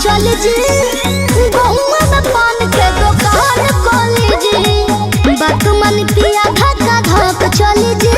चल जी गहुआ में पान के दुकान खोली जी बात मन पिया धक्का धक चल जी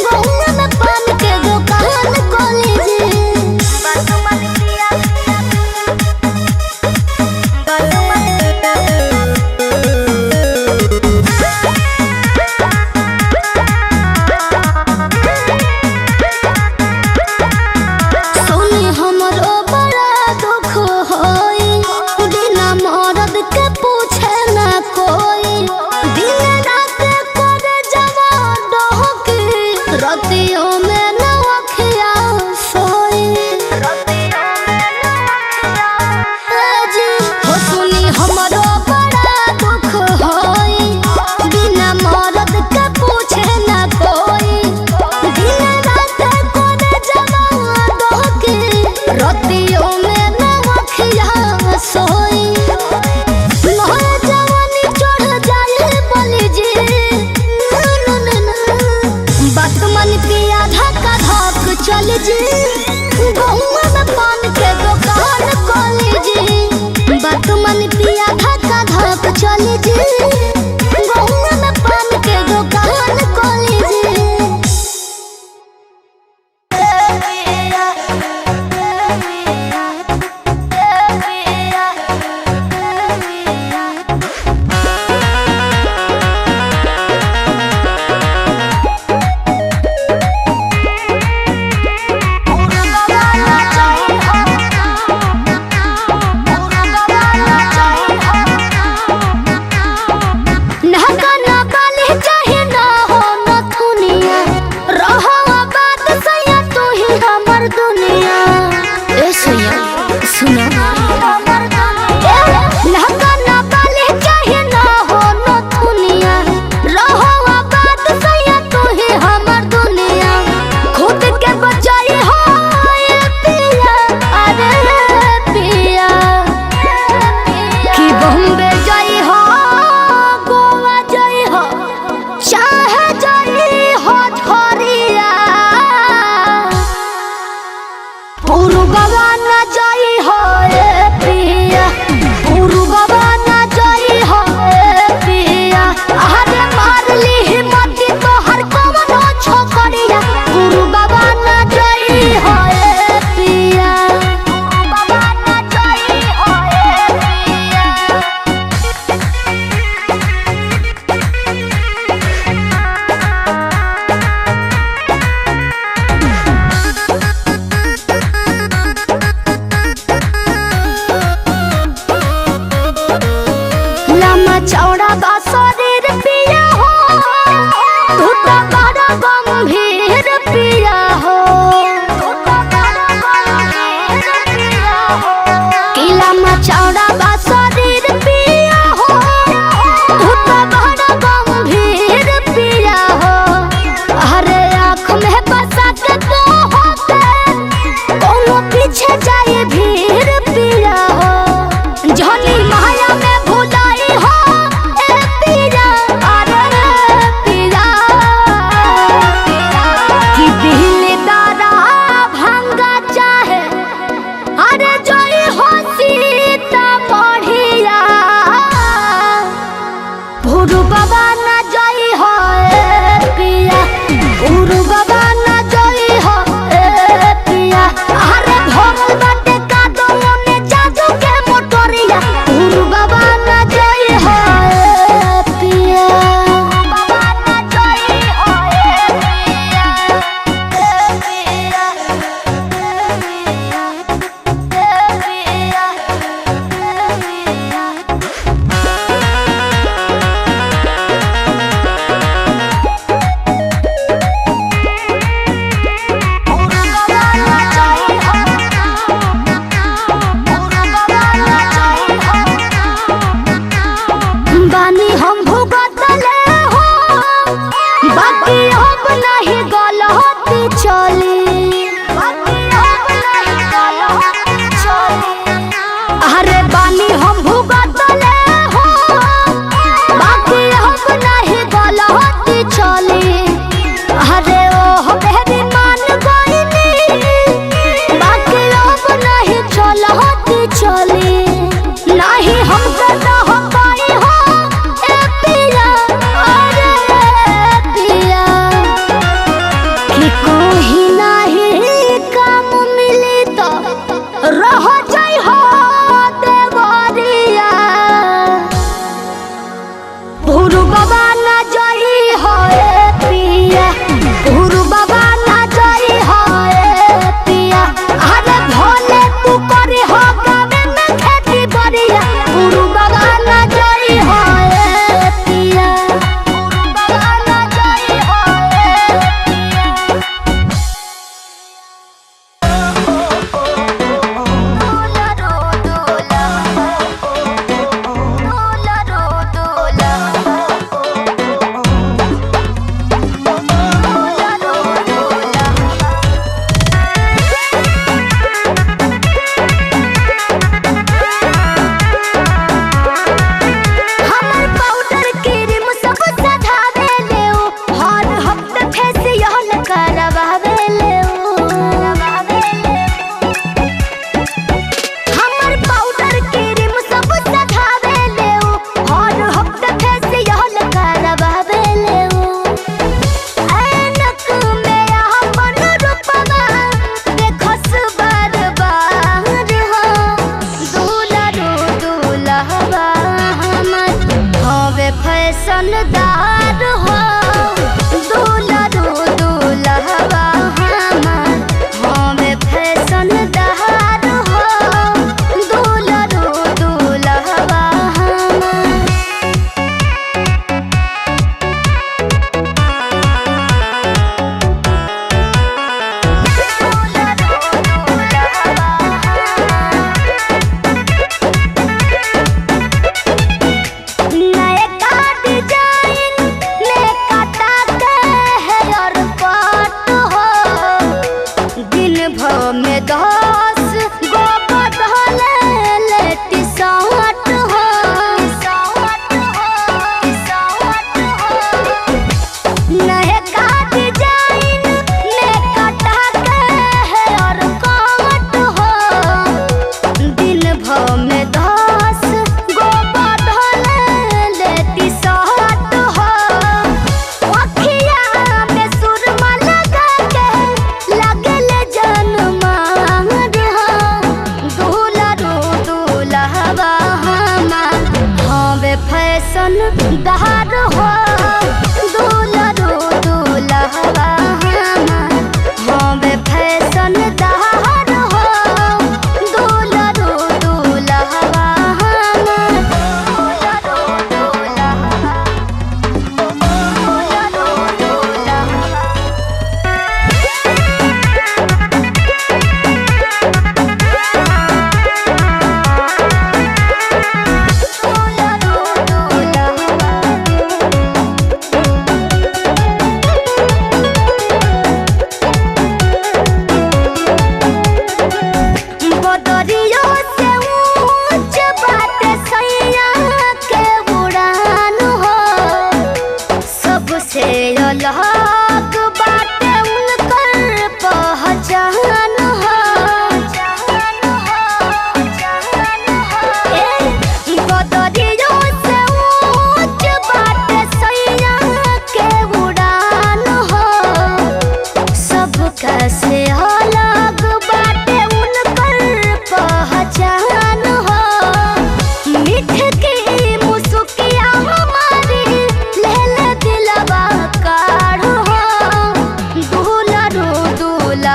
गहुआ में पान के दुकान खोली जी बात मन पिया चल जी गहुआ में पान के दुकान खोली जी बात मन पिया धक्का धक चल जी गहुआ में पान के दुकान खोली जी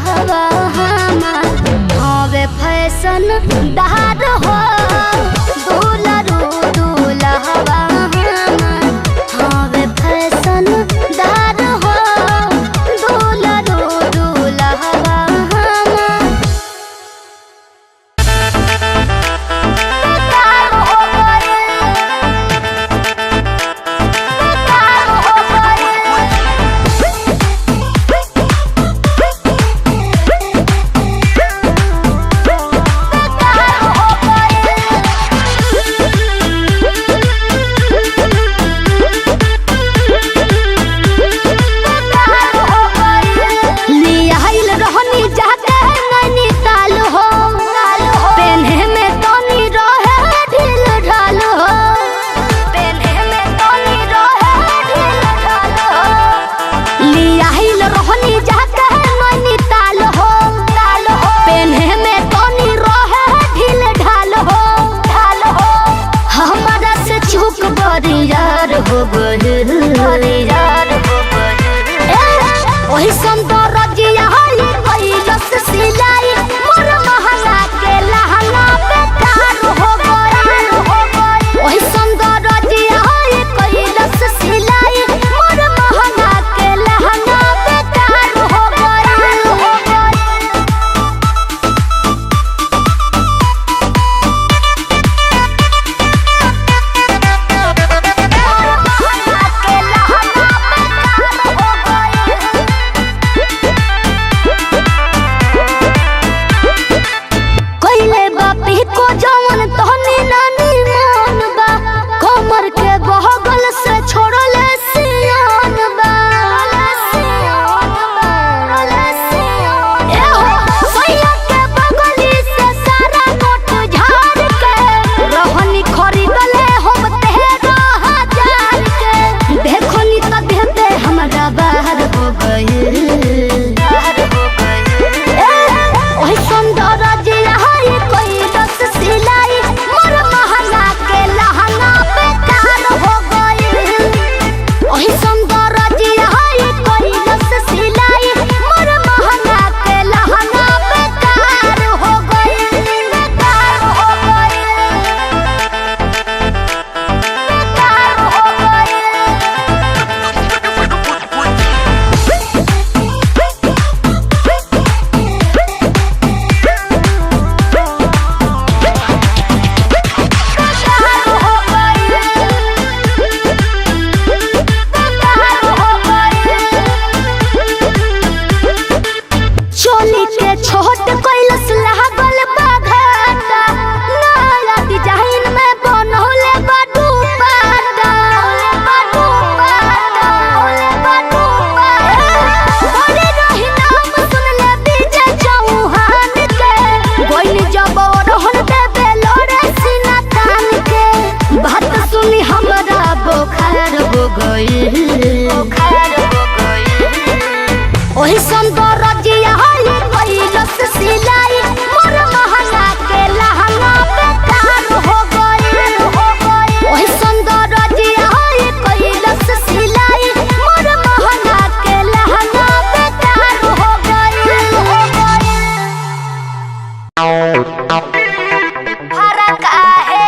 दूल्हा हवे फैशन दार हो दूल्हा हवे फैशन दार हो दूल्हा वही सुंदर जिया कैलस सिलाई मोर महंगा के लहंगा बेकार हो गई वही सुंदर जिया कैलस सिलाई मोर महंगा के लहंगा बेकार हो वही सुंदर जिया कैलस सिलाई मोर महंगा के लहंगा बेकार हो गई वही सुंदर जिया कैलस सिलाई मोर महंगा के लहंगा बेकार हो गई फरक आहे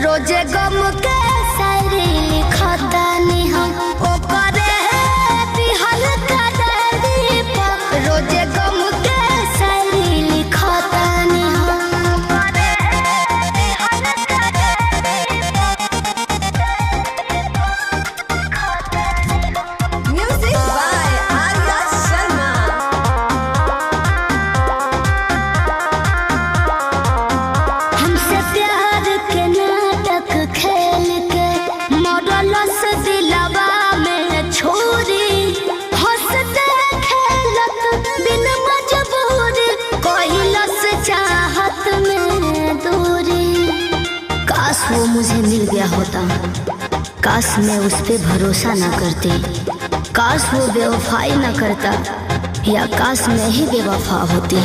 रोजे गम के शायरी लिखतानी हम ओकरे दिहल का डायरी पर रोजे गम के शायरी लिखतानी हम ओकरे दिहल का डायरी पर म्यूजिक बाय आर्या शर्मा। हमसे प्यार के नाटक खेल के मॉडलस दिलवा में छोरी हंसते खेलत बिन मजबूरी कोहिलस चाहत में दूरी। काश वो मुझे मिल गया होता, काश मैं उस पे भरोसा ना करती, काश वो बेवफाई ना करता, या काश मैं ही बेवफा होती।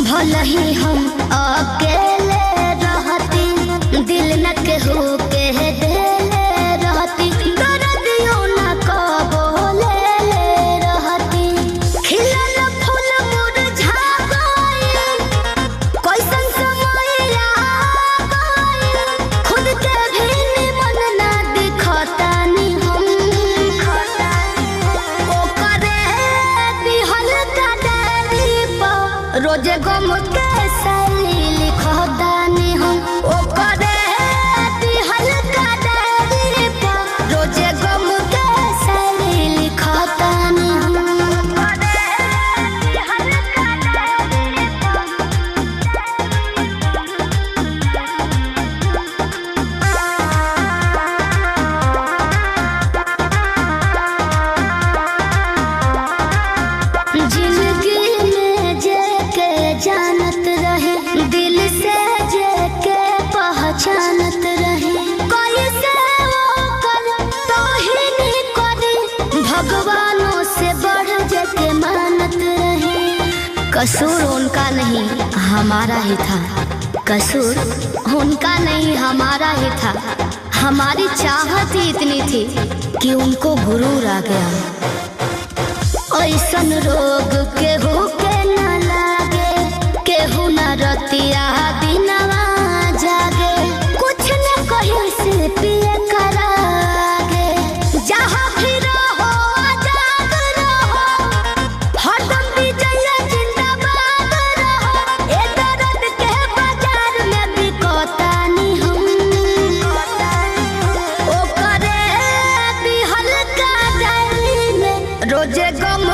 भले ही हम अकेले रहती दिल न केहू के देले रहती दर्दियों न कबो ले रहती। खिलल फूल मुरझा गइल कैसन समय आ गइल खुद के भी निमन ना दिखतानी हम ओकरे दिहल का डायरी पर रोजे गम के शायरी लिखतानी हम ओकरे दिहल का डायरी पर रोजे गम के शायरी लिखतानी हम ओकरे दिहल का डायरी जिंदगी में जे के जानत रहे दिल से जे के पहचानत रहे कोई से वो कर तो ही नहीं करी भगवानों से बढ़ जे के मानत रहे। कसूर उनका नहीं हमारा ही था, कसूर उनका नहीं हमारा ही था। हमारी चाहत ही इतनी थी कि उनको गुरूर आ गया। ऐसन रोग केहू के न लागे केहू न रतिया दिनवा जागे कुछ न कहीं से पिए करागे। जहाँ भी रहो आजाद रहो हरदम विजय जिंदाबाद रहो। ए दर्द के बाजार में बिकतानी हम ओकरे दिहल का डायरी में रोजे गम